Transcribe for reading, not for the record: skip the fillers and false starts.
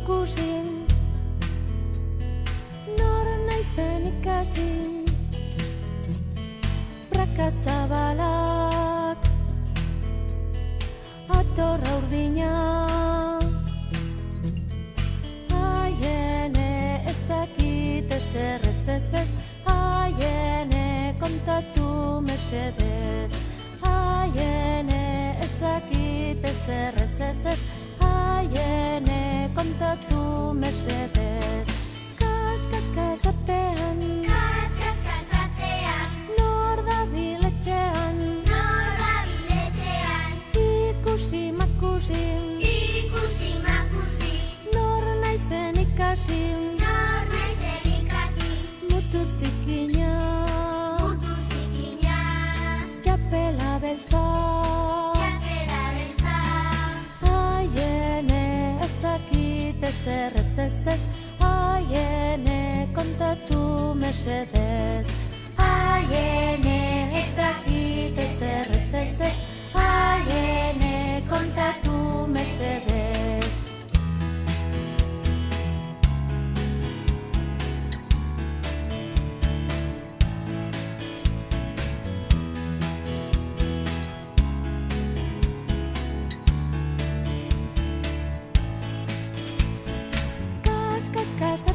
ikusi, nor naizen ikasi, praka zabalak, atorra urdina, haiene ez dakit ezer ez, haiene kontatu mesedez, haiene ez dakit ezer ez, haiene kontatu mesedez. Kas atean, nor dabil etxean, ikusi makusi, nor naizen ikasi, mutu zikina, txapela beltza, haiene ez dakit ezer ez, haiene kontatu mesedez, haiene ez dakit ezer ez, haiene kontatu mesedez. Kas